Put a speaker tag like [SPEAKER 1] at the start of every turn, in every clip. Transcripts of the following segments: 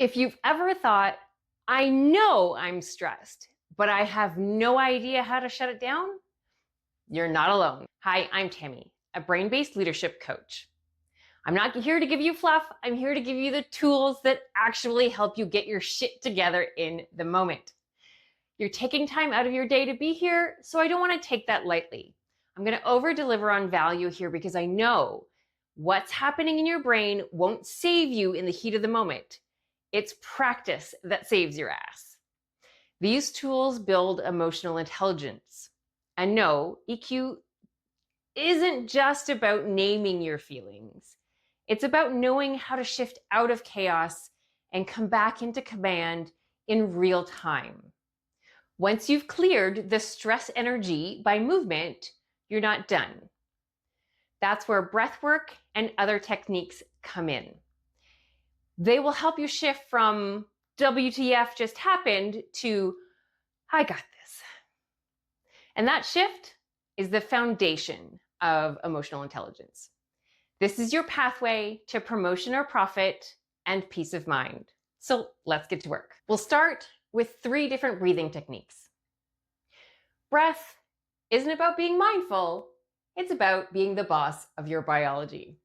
[SPEAKER 1] If you've ever thought, I know I'm stressed, but I have no idea how to shut it down, you're not alone. Hi, I'm Tammy, a brain-based leadership coach. I'm not here to give you fluff. I'm here to give you the tools that actually help you get your shit together in the moment. You're taking time out of your day to be here, so I don't want to take that lightly. I'm going to over-deliver on value here because I know what's happening in your brain won't save you in the heat of the moment. It's practice that saves your ass. These tools build emotional intelligence. And no, EQ isn't just about naming your feelings. It's about knowing how to shift out of chaos and come back into command in real time. Once you've cleared the stress energy by movement, you're not done. That's where breath work and other techniques come in. They will help you shift from WTF just happened to I got this. And that shift is the foundation of emotional intelligence. This is your pathway to promotion or profit and peace of mind. So let's get to work. We'll start with 3 different breathing techniques. Breath isn't about being mindful. It's about being the boss of your biology.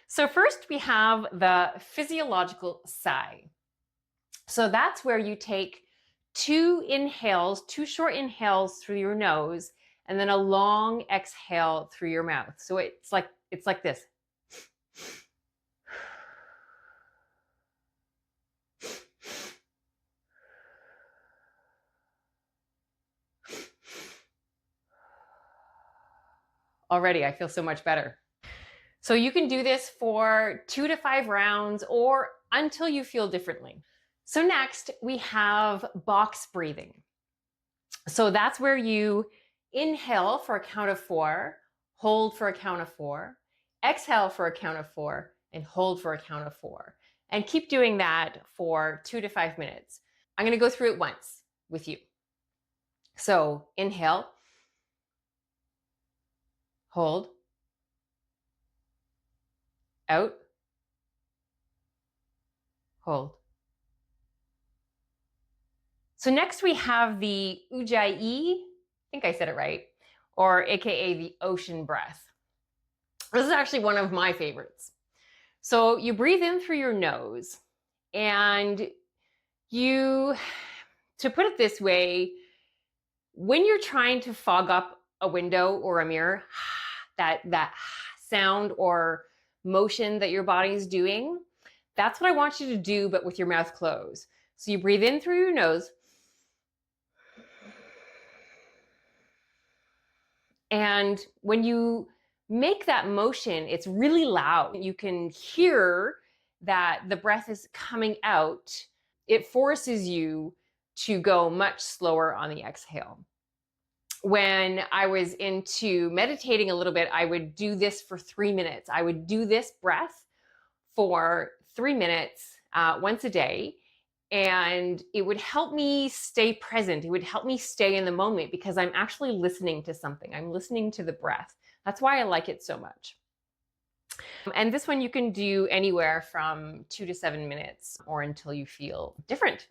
[SPEAKER 1] So first we have the physiological sigh. So that's where you take 2 short inhales through your nose, and then a long exhale through your mouth. So it's like this. Already, I feel so much better. So you can do this for 2 to 5 rounds or until you feel differently. So next, we have box breathing. So that's where you inhale for a count of 4, hold for a count of 4, exhale for a count of 4, and hold for a count of 4. And keep doing that for 2 to 5 minutes. I'm going to go through it once with you. So inhale, hold, out, hold. So next we have the Ujjayi, I think I said it right, or AKA the ocean breath. This is actually one of my favorites. So you breathe in through your nose, and to put it this way, when you're trying to fog up a window or a mirror, that sound or motion that your body is doing, that's what I want you to do, but with your mouth closed. So you breathe in through your nose, and when you make that motion, it's really loud. You can hear that the breath is coming out. It forces you to go much slower on the exhale. When I was into meditating a little bit, I would do this for 3 minutes. I would do this breath for 3 minutes once a day. And it would help me stay present. It would help me stay in the moment because I'm actually listening to something. I'm listening to the breath. That's why I like it so much. And this one you can do anywhere from 2 to 7 minutes or until you feel different.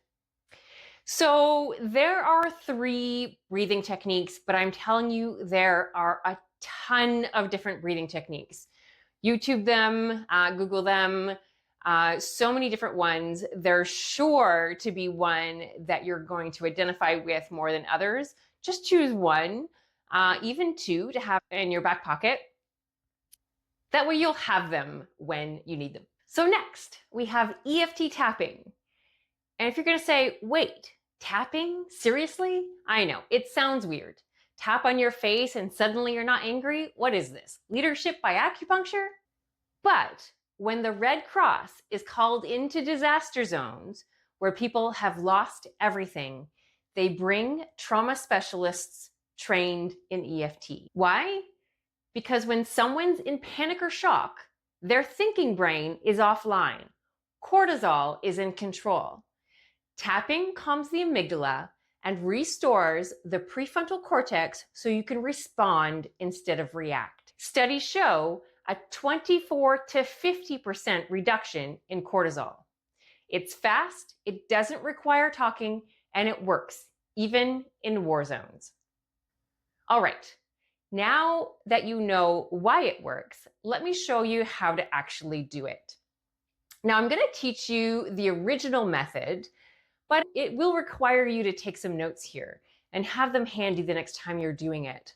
[SPEAKER 1] So there are 3 breathing techniques, but I'm telling you, there are a ton of different breathing techniques. YouTube them, Google them. So many different ones. There's sure to be one that you're going to identify with more than others. Just choose one, even 2 to have in your back pocket. That way you'll have them when you need them. So next, we have EFT tapping. And if you're going to say, wait, tapping? Seriously? I know, it sounds weird. Tap on your face and suddenly you're not angry? What is this? Leadership by acupuncture? But when the Red Cross is called into disaster zones where people have lost everything, they bring trauma specialists trained in EFT. Why? Because when someone's in panic or shock, their thinking brain is offline. Cortisol is in control. Tapping calms the amygdala and restores the prefrontal cortex so you can respond instead of react. Studies show a 24 to 50% reduction in cortisol. It's fast, it doesn't require talking, and it works, even in war zones. All right, now that you know why it works, let me show you how to actually do it. Now, I'm going to teach you the original method, but it will require you to take some notes here and have them handy the next time you're doing it.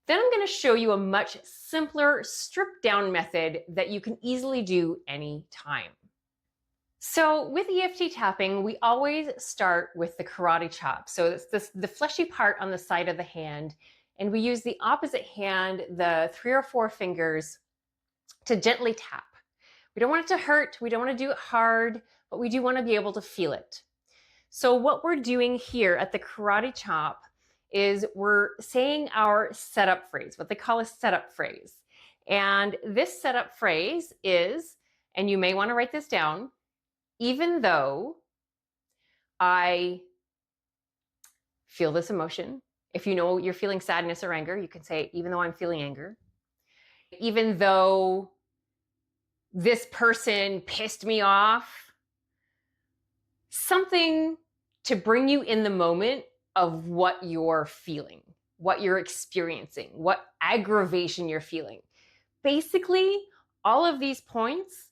[SPEAKER 1] Then I'm going to show you a much simpler, stripped down method that you can easily do anytime. So with EFT tapping, we always start with the karate chop. So it's the fleshy part on the side of the hand, and we use the opposite hand, the 3 or 4 fingers, to gently tap. We don't want it to hurt, we don't want to do it hard, but we do want to be able to feel it. So what we're doing here at the karate chop is we're saying our setup phrase, what they call a setup phrase. And this setup phrase is, and you may want to write this down, even though I feel this emotion. If you know you're feeling sadness or anger, you can say, even though I'm feeling anger. Even though this person pissed me off. Something to bring you in the moment of what you're feeling, what you're experiencing, what aggravation you're feeling. Basically, all of these points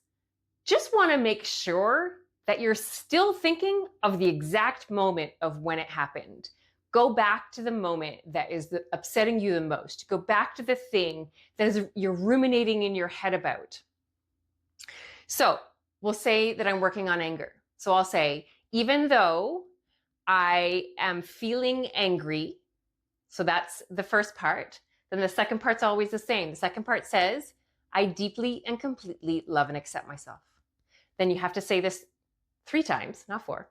[SPEAKER 1] just want to make sure that you're still thinking of the exact moment of when it happened. Go back to the moment that is upsetting you the most. Go back to the thing that you're ruminating in your head about. So we'll say that I'm working on anger. So I'll say, even though I am feeling angry, so that's the first part, then the second part's always the same. The second part says, I deeply and completely love and accept myself. Then you have to say this 3 times, not 4.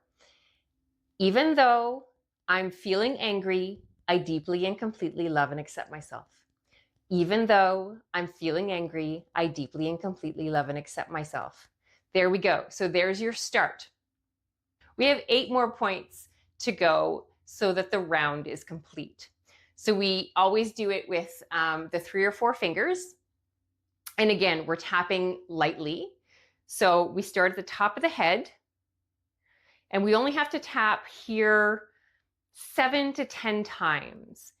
[SPEAKER 1] Even though I'm feeling angry, I deeply and completely love and accept myself. Even though I'm feeling angry, I deeply and completely love and accept myself. There we go. So there's your start. We have 8 more points to go so that the round is complete. So we always do it with the 3 or 4 fingers. And again, we're tapping lightly. So we start at the top of the head, and we only have to tap here 7 to 10 times.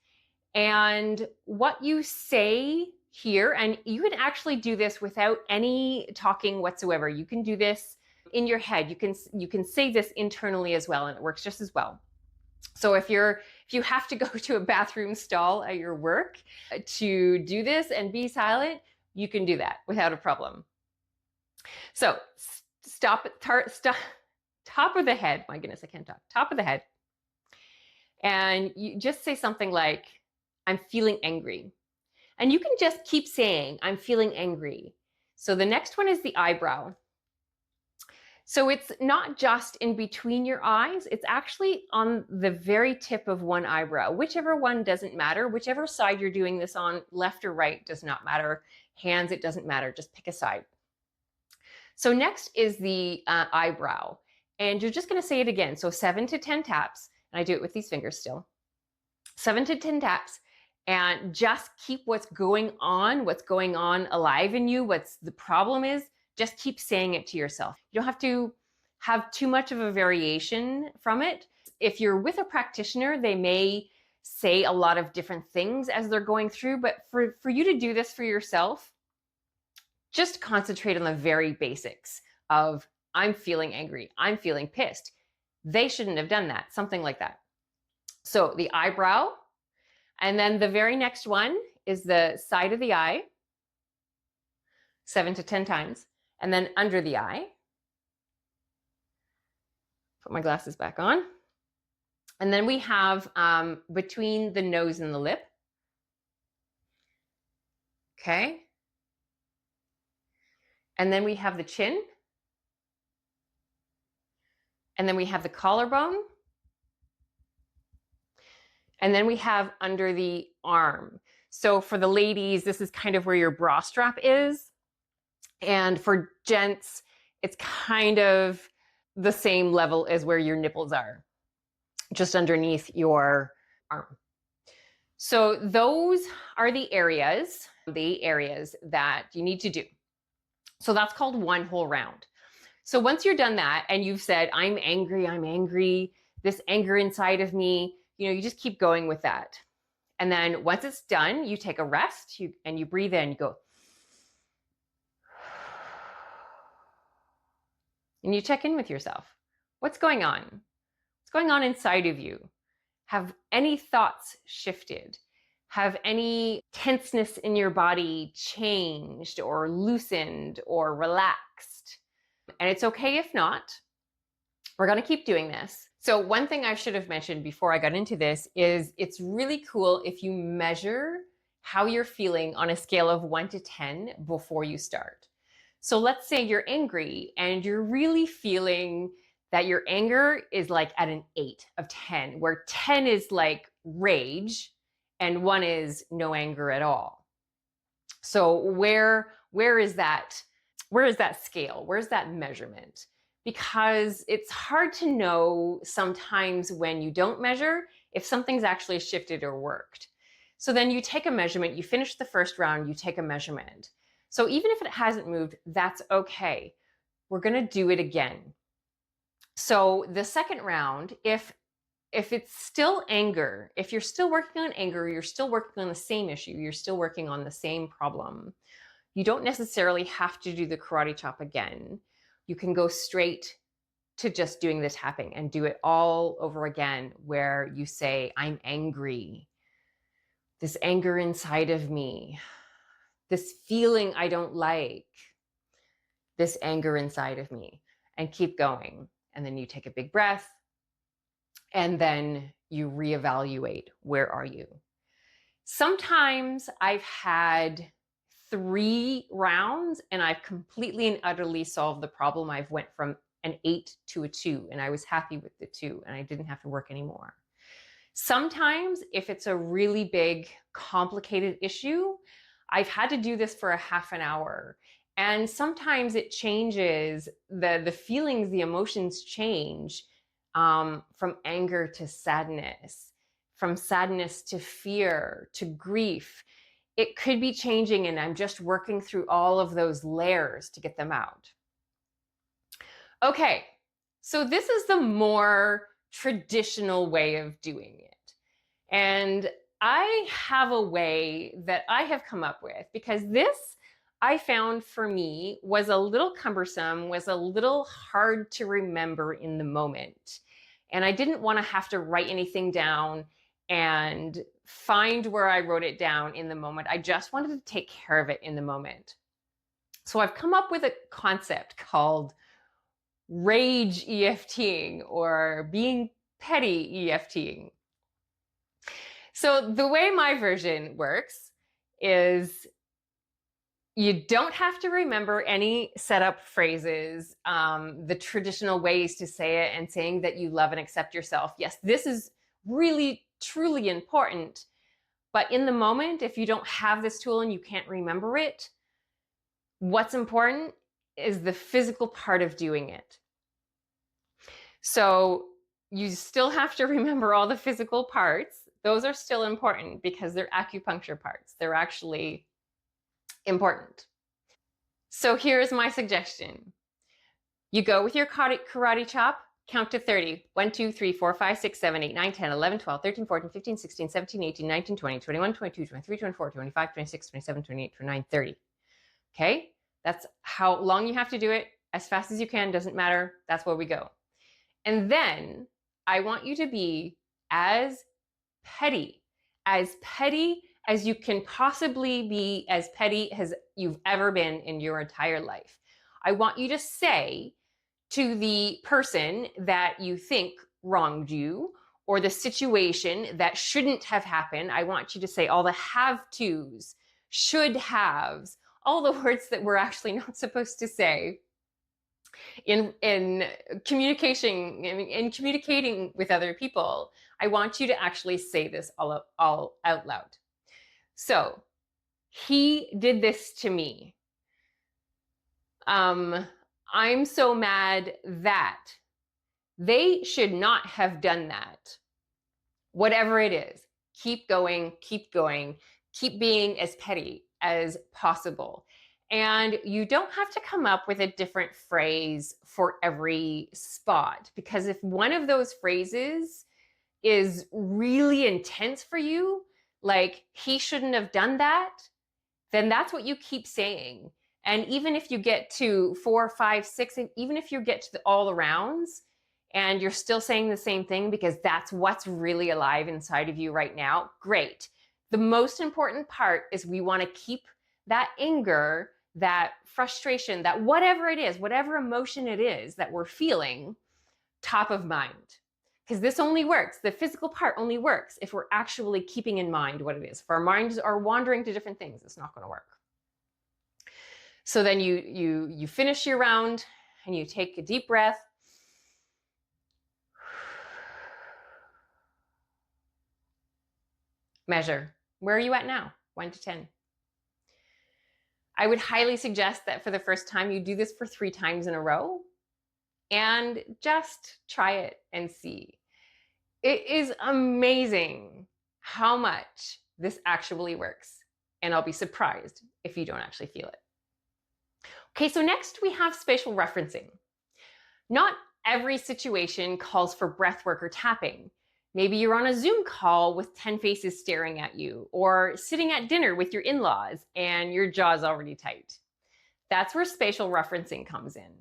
[SPEAKER 1] And what you say here, and you can actually do this without any talking whatsoever. You can do this in your head. You can say this internally as well, and it works just as well. So if you have to go to a bathroom stall at your work to do this and be silent, you can do that without a problem. So stop, top of the head. My goodness, I can't talk. Top of the head. And you just say something like, I'm feeling angry. And you can just keep saying, I'm feeling angry. So the next one is the eyebrow. So it's not just in between your eyes, it's actually on the very tip of one eyebrow. Whichever one doesn't matter, whichever side you're doing this on, left or right does not matter. Hands, it doesn't matter, just pick a side. So next is the eyebrow. And you're just gonna say it again. So 7 to 10 taps, and I do it with these fingers still. 7 to 10 taps, and just keep what's going on alive in you, what's the problem is, just keep saying it to yourself. You don't have to have too much of a variation from it. If you're with a practitioner, they may say a lot of different things as they're going through, but for you to do this for yourself, just concentrate on the very basics of I'm feeling angry, I'm feeling pissed. They shouldn't have done that, something like that. So the eyebrow, and then the very next one is the side of the eye, 7 to 10 times, and then under the eye. Put my glasses back on. And then we have between the nose and the lip. Okay. And then we have the chin. And then we have the collarbone. And then we have under the arm. So for the ladies, this is kind of where your bra strap is. And for gents, it's kind of the same level as where your nipples are, just underneath your arm. So those are the areas that you need to do. So that's called one whole round. So once you're done that and you've said, I'm angry, this anger inside of me, you just keep going with that. And then once it's done, you take a rest, and you breathe in, you go, and you check in with yourself. What's going on? What's going on inside of you? Have any thoughts shifted? Have any tenseness in your body changed or loosened or relaxed? And it's okay if not. We're going to keep doing this. So one thing I should have mentioned before I got into this is it's really cool if you measure how you're feeling on a scale of 1 to 10 before you start. So let's say you're angry and you're really feeling that your anger is like at an 8 of 10, where 10 is like rage and 1 is no anger at all. So where is that scale? Where's that measurement? Because it's hard to know sometimes when you don't measure if something's actually shifted or worked. So then you take a measurement, you finish the first round, you take a measurement. So even if it hasn't moved, that's okay. We're going to do it again. So the second round, if it's still anger, if you're still working on anger, you're still working on the same issue, you're still working on the same problem, you don't necessarily have to do the karate chop again. You can go straight to just doing the tapping and do it all over again, where you say, I'm angry. This anger inside of me, this feeling I don't like, this anger inside of me, and keep going. And then you take a big breath, and then you reevaluate, where are you? Sometimes I've had 3 rounds and I've completely and utterly solved the problem. I've went from an 8 to a 2, and I was happy with the 2, and I didn't have to work anymore. Sometimes if it's a really big, complicated issue, I've had to do this for a half an hour. And sometimes it changes, the feelings, the emotions change, from anger to sadness, from sadness to fear, to grief. It could be changing, and I'm just working through all of those layers to get them out. Okay, so this is the more traditional way of doing it. And I have a way that I have come up with, because this, I found, for me, was a little cumbersome, was a little hard to remember in the moment. And I didn't want to have to write anything down and find where I wrote it down in the moment. I just wanted to take care of it in the moment. So I've come up with a concept called rage EFTing, or being petty EFTing. So the way my version works is you don't have to remember any setup phrases, the traditional ways to say it, and saying that you love and accept yourself. Yes, this is really, truly important. But in the moment, if you don't have this tool and you can't remember it, what's important is the physical part of doing it. So you still have to remember all the physical parts. Those are still important because they're acupuncture parts. They're actually important. So here's my suggestion. You go with your karate chop, count to 30. 1, 2, 3, 4, 5, 6, 7, 8, 9, 10, 11, 12, 13, 14, 15, 16, 17, 18, 19, 20, 21, 22, 23, 24, 25, 26, 27, 28, 29, 30. Okay? That's how long you have to do it. As fast as you can, doesn't matter. That's where we go. And then I want you to be as petty as you can possibly be, as petty as you've ever been in your entire life. I want you to say to the person that you think wronged you, or the situation that shouldn't have happened, I want you to say all the have tos, should haves, all the words that we're actually not supposed to say in communicating with other people. I want you to actually say this all out loud. So, he did this to me. I'm so mad that they should not have done that. Whatever it is, keep going, keep being as petty as possible. And you don't have to come up with a different phrase for every spot, because if one of those phrases is really intense for you, like he shouldn't have done that, then that's what you keep saying. And even if you get to 4, 5, 6, and even if you get to all the rounds and you're still saying the same thing because that's what's really alive inside of you right now, great. The most important part is we want to keep that anger, that frustration, that whatever it is, whatever emotion it is that we're feeling, top of mind. Because this only works, the physical part only works if we're actually keeping in mind what it is. If our minds are wandering to different things, it's not going to work. So then you finish your round and you take a deep breath. Measure. Where are you at now? 1 to 10. I would highly suggest that for the first time you do this for 3 times in a row and just try it and see. It is amazing how much this actually works, and I'll be surprised if you don't actually feel it. Okay, so next we have spatial referencing. Not every situation calls for breath work or tapping. Maybe you're on a Zoom call with 10 faces staring at you, or sitting at dinner with your in-laws and your jaw's already tight. That's where spatial referencing comes in.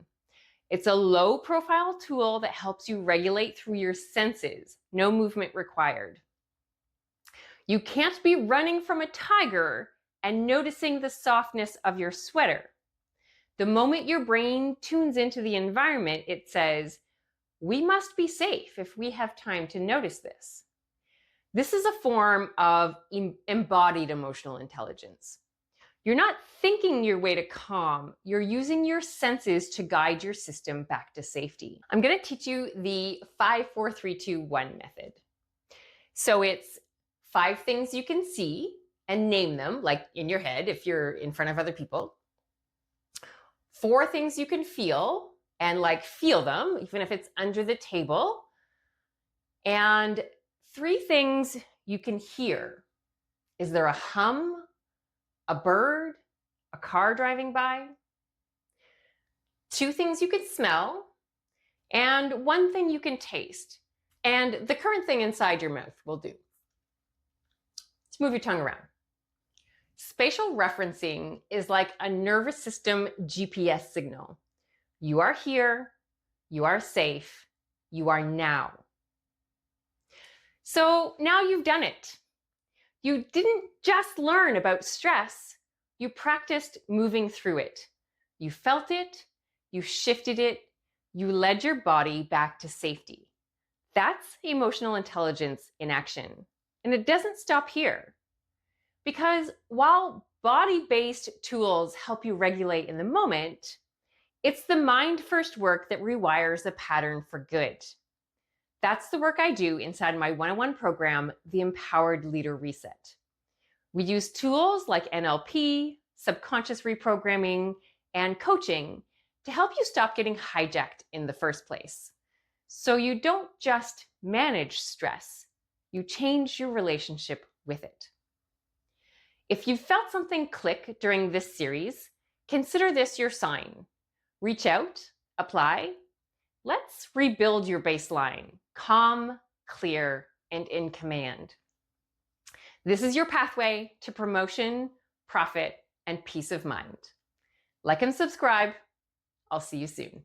[SPEAKER 1] It's a low-profile tool that helps you regulate through your senses, no movement required. You can't be running from a tiger and noticing the softness of your sweater. The moment your brain tunes into the environment, it says, we must be safe if we have time to notice this. This is a form of embodied emotional intelligence. You're not thinking your way to calm, you're using your senses to guide your system back to safety. I'm going to teach you the 5, 4, 3, 2, 1 method. So it's 5 things you can see and name them, like in your head if you're in front of other people. 4 things you can feel and like feel them, even if it's under the table. And 3 things you can hear. Is there a hum? A bird, a car driving by? 2 things you can smell, and 1 thing you can taste. And the current thing inside your mouth will do. Let's move your tongue around. Spatial referencing is like a nervous system GPS signal. You are here, you are safe, you are now. So now you've done it. You didn't just learn about stress, you practiced moving through it. You felt it, you shifted it, you led your body back to safety. That's emotional intelligence in action. And it doesn't stop here. Because while body-based tools help you regulate in the moment, it's the mind-first work that rewires the pattern for good. That's the work I do inside my one-on-one program, the Empowered Leader Reset. We use tools like NLP, subconscious reprogramming, and coaching to help you stop getting hijacked in the first place. So you don't just manage stress, you change your relationship with it. If you felt something click during this series, consider this your sign. Reach out, apply. Let's rebuild your baseline, calm, clear, and in command. This is your pathway to promotion, profit, and peace of mind. Like and subscribe. I'll see you soon.